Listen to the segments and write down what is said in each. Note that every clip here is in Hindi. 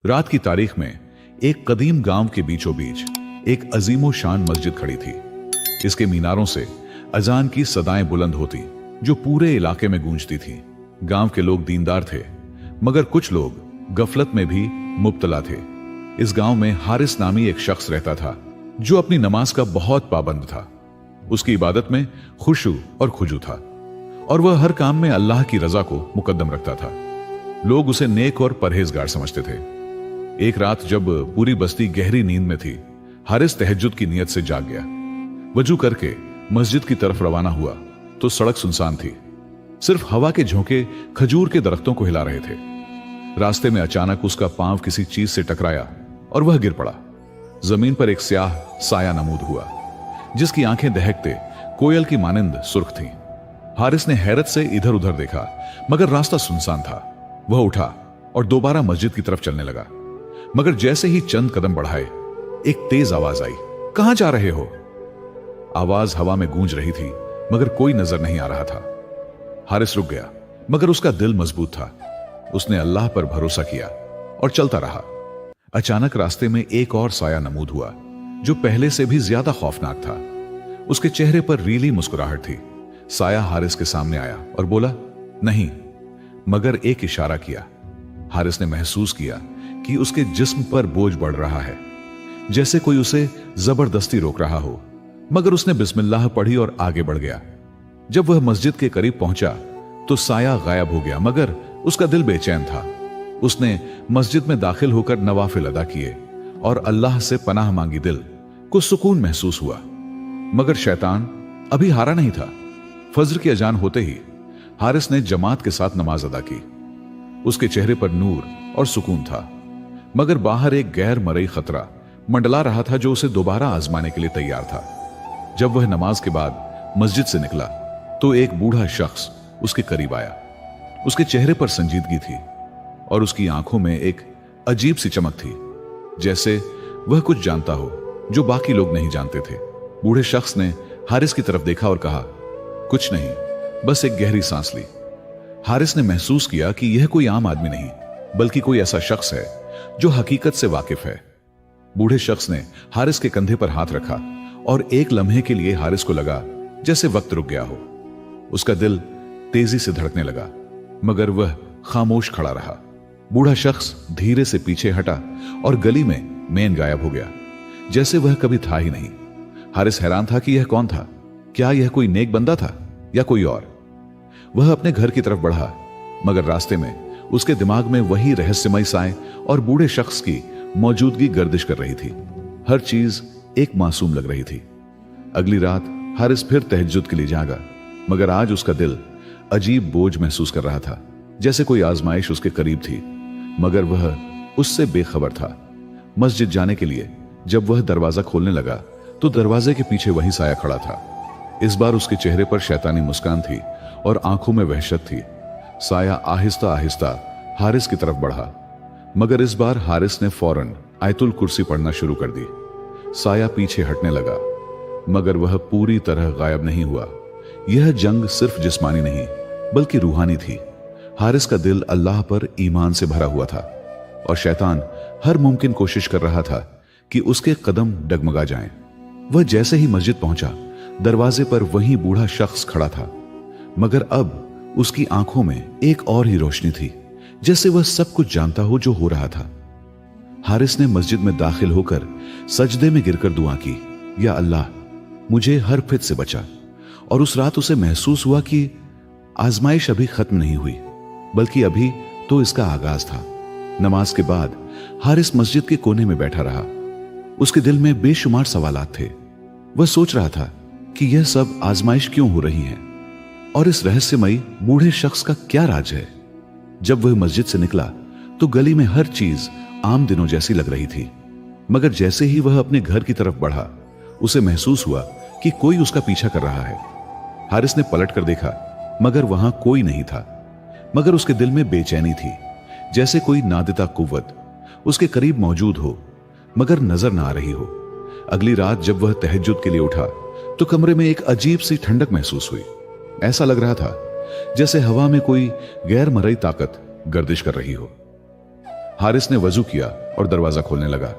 रात की तारीख में एक कदीम गांव के बीचों बीच एक अजीमो शान मस्जिद खड़ी थी। इसके मीनारों से अजान की सदाएं बुलंद होती जो पूरे इलाके में गूंजती थी। गांव के लोग दीनदार थे, मगर कुछ लोग गफलत में भी मुब्तला थे। इस गांव में हारिस नामी एक शख्स रहता था जो अपनी नमाज का बहुत पाबंद था। उसकी इबादत में खुशू और खुजू था और वह हर काम में अल्लाह की रजा को मुकद्दम रखता था। लोग उसे नेक और परहेजगार समझते थे। एक रात जब पूरी बस्ती गहरी नींद में थी, हारिस तहज्जुद की नियत से जाग गया। वजू करके मस्जिद की तरफ रवाना हुआ तो सड़क सुनसान थी। सिर्फ हवा के झोंके खजूर के दरख्तों को हिला रहे थे। रास्ते में अचानक उसका पांव किसी चीज से टकराया और वह गिर पड़ा। जमीन पर एक स्याह साया नमूद हुआ जिसकी आंखें दहकते कोयल की मानिंद सुर्ख थीं। हारिस ने हैरत से इधर उधर देखा, मगर रास्ता सुनसान था। वह उठा और दोबारा मस्जिद की तरफ चलने लगा, मगर जैसे ही चंद कदम बढ़ाए एक तेज आवाज आई, कहां जा रहे हो? आवाज हवा में गूंज रही थी, मगर कोई नजर नहीं आ रहा था। हारिस रुक गया, मगर उसका दिल मजबूत था। उसने अल्लाह पर भरोसा किया और चलता रहा। अचानक रास्ते में एक और साया नमूद हुआ जो पहले से भी ज्यादा खौफनाक था। उसके चेहरे पर रीली मुस्कुराहट थी। साया हारिस के सामने आया और बोला, नहीं, मगर एक इशारा किया। हारिस ने महसूस किया कि उसके जिस्म पर बोझ बढ़ रहा है, जैसे कोई उसे जबरदस्ती रोक रहा हो। मगर उसने बिस्मिल्लाह पढ़ी और आगे बढ़ गया। जब वह मस्जिद के करीब पहुंचा तो साया गायब हो गया, मगर उसका दिल बेचैन था। उसने मस्जिद में दाखिल होकर नवाफिल अदा किए और अल्लाह से पनाह मांगी। दिल को सुकून महसूस हुआ, मगर शैतान अभी हारा नहीं था। फज्र की अजान होते ही हारिस ने जमात के साथ नमाज अदा की। उसके चेहरे पर नूर और सुकून था, मगर बाहर एक गैर मरई खतरा मंडला रहा था जो उसे दोबारा आजमाने के लिए तैयार था। जब वह नमाज के बाद मस्जिद से निकला तो एक बूढ़ा शख्स उसके करीब आया। उसके चेहरे पर संजीदगी थी और उसकी आंखों में एक अजीब सी चमक थी, जैसे वह कुछ जानता हो जो बाकी लोग नहीं जानते थे। बूढ़े शख्स ने हारिस की तरफ देखा और कहा, कुछ नहीं, बस एक गहरी सांस ली। हारिस ने महसूस किया कि यह कोई आम आदमी नहीं, बल्कि कोई ऐसा शख्स है जो हकीकत से वाकिफ है। बूढ़े शख्स ने हारिस के कंधे पर हाथ रखा और एक लम्हे के लिए हारिस को लगा जैसे वक्त रुक गया हो। उसका दिल तेजी से धड़कने लगा, मगर वह खामोश खड़ा रहा। बूढ़ा शख्स धीरे से पीछे हटा और गली में मेन गायब हो गया, जैसे वह कभी था ही नहीं। हारिस हैरान था कि यह कौन था। क्या यह कोई नेक बंदा था या कोई और? वह अपने घर की तरफ बढ़ा, मगर रास्ते में उसके दिमाग में वही रहस्यमय साए और बूढ़े शख्स की मौजूदगी गर्दिश कर रही थी। हर चीज एक मासूम लग रही थी। अगली रात हारिस फिर तहज्जुद के लिए जागा, मगर आज उसका दिल अजीब बोझ महसूस कर रहा था, जैसे कोई आजमाइश उसके करीब थी, मगर वह उससे बेखबर था। मस्जिद जाने के लिए जब वह दरवाजा खोलने लगा तो दरवाजे के पीछे वही साया खड़ा था। इस बार उसके चेहरे पर शैतानी मुस्कान थी और आंखों में वहशत थी। साया आहिस्ता आहिस्ता हारिस की तरफ बढ़ा, मगर इस बार हारिस ने फौरन आयतुल कुर्सी पढ़ना शुरू कर दी। साया पीछे हटने लगा, मगर वह पूरी तरह गायब नहीं हुआ। यह जंग सिर्फ जिस्मानी नहीं, बल्कि रूहानी थी। हारिस का दिल अल्लाह पर ईमान से भरा हुआ था और शैतान हर मुमकिन कोशिश कर रहा था कि उसके कदम डगमगा जाएं। वह जैसे ही मस्जिद पहुंचा, दरवाजे पर वही बूढ़ा शख्स खड़ा था, मगर अब उसकी आंखों में एक और ही रोशनी थी, जैसे वह सब कुछ जानता हो जो हो रहा था। हारिस ने मस्जिद में दाखिल होकर सजदे में गिरकर दुआ की, या अल्लाह, मुझे हर फित से बचा। और उस रात उसे महसूस हुआ कि आजमाइश अभी खत्म नहीं हुई, बल्कि अभी तो इसका आगाज था। नमाज के बाद हारिस मस्जिद के कोने में बैठा रहा। उसके दिल में बेशुमार सवालात थे। वह सोच रहा था कि यह सब आजमाइश क्यों हो रही है और इस रहस्यमयी बूढ़े शख्स का क्या राज है। जब वह मस्जिद से निकला तो गली में हर चीज आम दिनों जैसी लग रही थी, मगर जैसे ही वह अपने घर की तरफ बढ़ा, उसे महसूस हुआ कि कोई उसका पीछा कर रहा है। हारिस ने पलट कर देखा, मगर वहां कोई नहीं था, मगर उसके दिल में बेचैनी थी, जैसे कोई नादिता कुव्वत उसके करीब मौजूद हो, मगर नजर ना आ रही हो। अगली रात जब वह तहज्जुद के लिए उठा तो कमरे में एक अजीब सी ठंडक महसूस हुई। ऐसा लग रहा था जैसे हवा में कोई गैर मरई ताकत गर्दिश कर रही हो। हारिस ने वजू किया और दरवाजा खोलने लगा,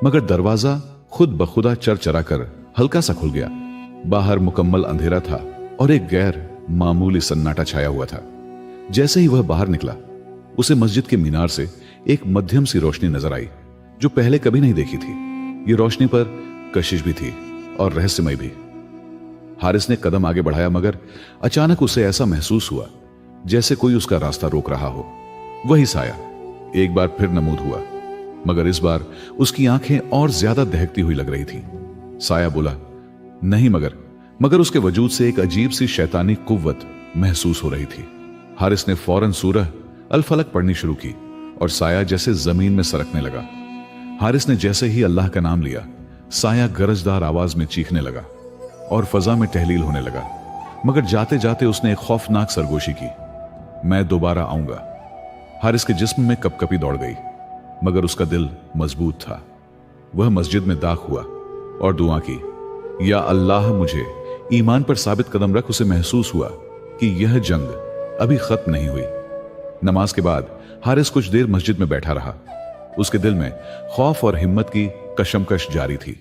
मगर दरवाजा खुद बखुदा चरचरा कर हल्का सा खुल गया। बाहर मुकम्मल अंधेरा था और एक गैर मामूली सन्नाटा छाया हुआ था। जैसे ही वह बाहर निकला, उसे मस्जिद के मीनार से एक मध्यम सी रोशनी नजर आई जो पहले कभी नहीं देखी थी। ये रोशनी पर कशिश भी थी और रहस्यमय भी। हारिस ने कदम आगे बढ़ाया, मगर अचानक उसे ऐसा महसूस हुआ जैसे कोई उसका रास्ता रोक रहा हो। वही साया एक बार फिर नमूद हुआ, मगर इस बार उसकी आंखें और ज्यादा दहकती हुई लग रही थी। साया बोला, नहीं, मगर उसके वजूद से एक अजीब सी शैतानी कुव्वत महसूस हो रही थी। हारिस ने फौरन सूरह अल फलक पढ़नी शुरू की और साया जैसे जमीन में सरकने लगा। हारिस ने जैसे ही अल्लाह का नाम लिया, साया गरजदार आवाज में चीखने लगा और फजा में तहलील होने लगा। मगर जाते जाते उसने एक खौफनाक सरगोशी की, मैं दोबारा आऊंगा। हारिस के जिस्म में कपकपी दौड़ गई, मगर उसका दिल मजबूत था। वह मस्जिद में दाख हुआ और दुआ की, या अल्लाह मुझे ईमान पर साबित कदम रख। उसे महसूस हुआ कि यह जंग अभी खत्म नहीं हुई। नमाज के बाद हारिस कुछ देर मस्जिद में बैठा रहा। उसके दिल में खौफ और हिम्मत की कशमकश जारी थी।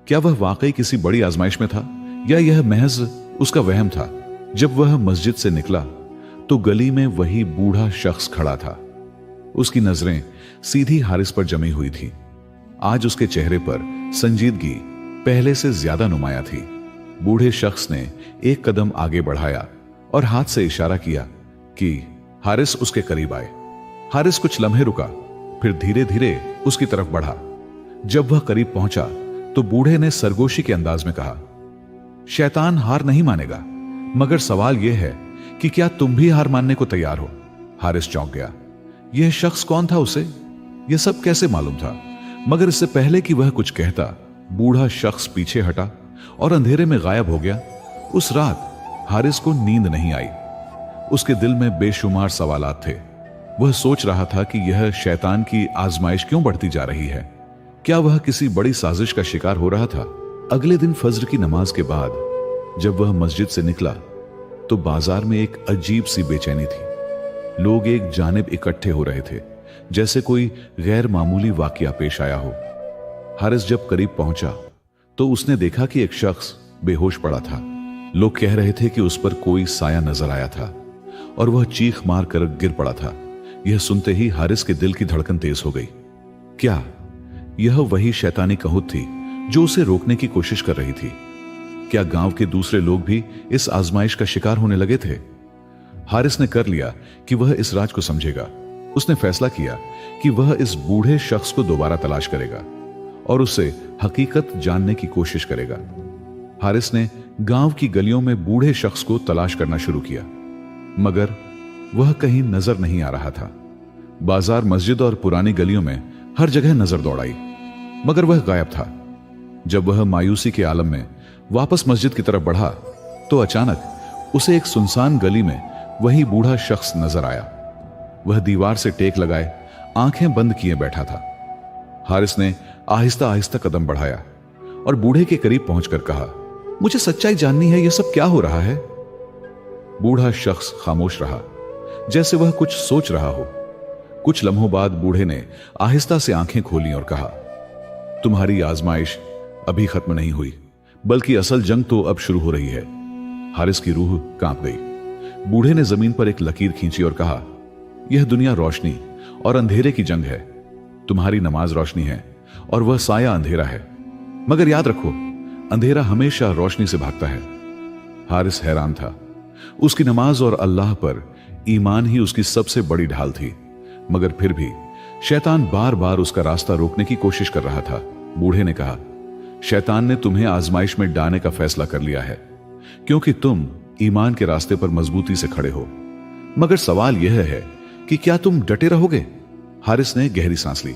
क्या वह वाकई किसी बड़ी आजमाइश में था या यह महज उसका वहम था? जब वह मस्जिद से निकला तो गली में वही बूढ़ा शख्स खड़ा था। उसकी नजरें सीधी हारिस पर जमी हुई थी। आज उसके चेहरे पर संजीदगी पहले से ज्यादा नुमाया थी। बूढ़े शख्स ने एक कदम आगे बढ़ाया और हाथ से इशारा किया कि हारिस उसके करीब आए। हारिस कुछ लम्हे रुका, फिर धीरे धीरे उसकी तरफ बढ़ा। जब वह करीब पहुंचा तो बूढ़े ने सरगोशी के अंदाज में कहा, शैतान हार नहीं मानेगा, मगर सवाल यह है कि क्या तुम भी हार मानने को तैयार हो? हारिस चौंक गया। यह शख्स कौन था? उसे यह सब कैसे मालूम था? मगर इससे पहले कि वह कुछ कहता, बूढ़ा शख्स पीछे हटा और अंधेरे में गायब हो गया। उस रात हारिस को नींद नहीं आई। उसके दिल में बेशुमार सवालात थे। वह सोच रहा था कि यह शैतान की आजमाइश क्यों बढ़ती जा रही है। क्या वह किसी बड़ी साजिश का शिकार हो रहा था? अगले दिन फज्र की नमाज के बाद जब वह मस्जिद से निकला तो बाजार में एक अजीब सी बेचैनी थी। लोग एक जानिब इकट्ठे हो रहे थे, जैसे कोई गैर मामूली वाकया पेश आया हो। हारिस जब करीब पहुंचा तो उसने देखा कि एक शख्स बेहोश पड़ा था। लोग कह रहे थे कि उस पर कोई साया नजर आया था और वह चीख मार कर गिर पड़ा था। यह सुनते ही हारिस के दिल की धड़कन तेज हो गई। क्या यह वही शैतानी कहुत थी जो उसे रोकने की कोशिश कर रही थी? क्या गांव के दूसरे लोग भी इस आजमाइश का शिकार होने लगे थे? हारिस ने कर लिया कि वह इस राज को समझेगा। उसने फैसला किया कि वह इस बूढ़े शख्स को दोबारा तलाश करेगा और उससे हकीकत जानने की कोशिश करेगा। हारिस ने गांव की गलियों में बूढ़े शख्स को तलाश करना शुरू किया, मगर वह कहीं नजर नहीं आ रहा था। बाजार, मस्जिद और पुरानी गलियों में हर जगह नजर दौड़ाई, मगर वह गायब था। जब वह मायूसी के आलम में वापस मस्जिद की तरफ बढ़ा तो अचानक उसे एक सुनसान गली में वही बूढ़ा शख्स नजर आया। वह दीवार से टेक लगाए आंखें बंद किए बैठा था। हारिस ने आहिस्ता आहिस्ता कदम बढ़ाया और बूढ़े के करीब पहुंचकर कहा, मुझे सच्चाई जाननी है, यह सब क्या हो रहा है? बूढ़ा शख्स खामोश रहा, जैसे वह कुछ सोच रहा हो। कुछ लम्हों बाद बूढ़े ने आहिस्ता से आंखें खोली और कहा, तुम्हारी आजमाइश अभी खत्म नहीं हुई, बल्कि असल जंग तो अब शुरू हो रही है। हारिस की रूह कांप गई। बूढ़े ने जमीन पर एक लकीर खींची और कहा, यह दुनिया रोशनी और अंधेरे की जंग है। तुम्हारी नमाज रोशनी है और वह साया अंधेरा है, मगर याद रखो, अंधेरा हमेशा रोशनी से भागता है। हारिस हैरान था। उसकी नमाज और अल्लाह पर ईमान ही उसकी सबसे बड़ी ढाल थी, मगर फिर भी शैतान बार बार उसका रास्ता रोकने की कोशिश कर रहा था। बूढ़े ने कहा, शैतान ने तुम्हें आजमाइश में डालने का फैसला कर लिया है, क्योंकि तुम ईमान के रास्ते पर मजबूती से खड़े हो। मगर सवाल यह है कि क्या तुम डटे रहोगे? हारिस ने गहरी सांस ली।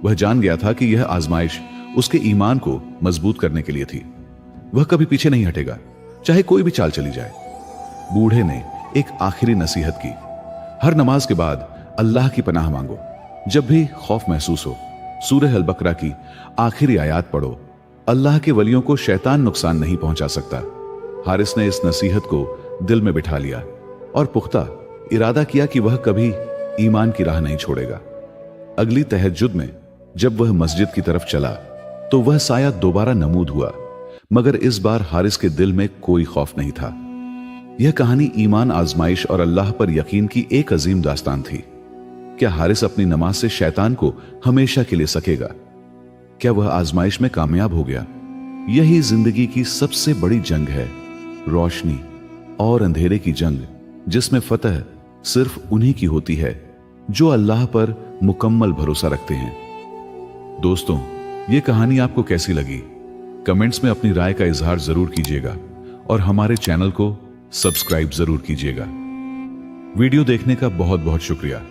वह जान गया था कि यह आजमाइश उसके ईमान को मजबूत करने के लिए थी। वह कभी पीछे नहीं हटेगा, चाहे कोई भी चाल चली जाए। बूढ़े ने एक आखिरी नसीहत की, हर नमाज के बाद अल्लाह की पनाह मांगो। जब भी खौफ महसूस हो, सूरह अल बकरा की आखिरी आयत पढ़ो। अल्लाह के वलियों को शैतान नुकसान नहीं पहुंचा सकता। हारिस ने इस नसीहत को दिल में बिठा लिया और पुख्ता इरादा किया कि वह कभी ईमान की राह नहीं छोड़ेगा। अगली तहज्जुद में जब वह मस्जिद की तरफ चला तो वह साया दोबारा नमूद हुआ, मगर इस बार हारिस के दिल में कोई खौफ नहीं था। यह कहानी ईमान, आजमाइश और अल्लाह पर यकीन की एक अजीम दास्तान थी। क्या हारिस अपनी नमाज से शैतान को हमेशा के लिए सकेगा? क्या वह आजमाइश में कामयाब हो गया? यही जिंदगी की सबसे बड़ी जंग है, रोशनी और अंधेरे की जंग, जिसमें फतह सिर्फ उन्हीं की होती है जो अल्लाह पर मुकम्मल भरोसा रखते हैं। दोस्तों, यह कहानी आपको कैसी लगी? कमेंट्स में अपनी राय का इजहार जरूर कीजिएगा और हमारे चैनल को सब्सक्राइब जरूर कीजिएगा। वीडियो देखने का बहुत बहुत शुक्रिया।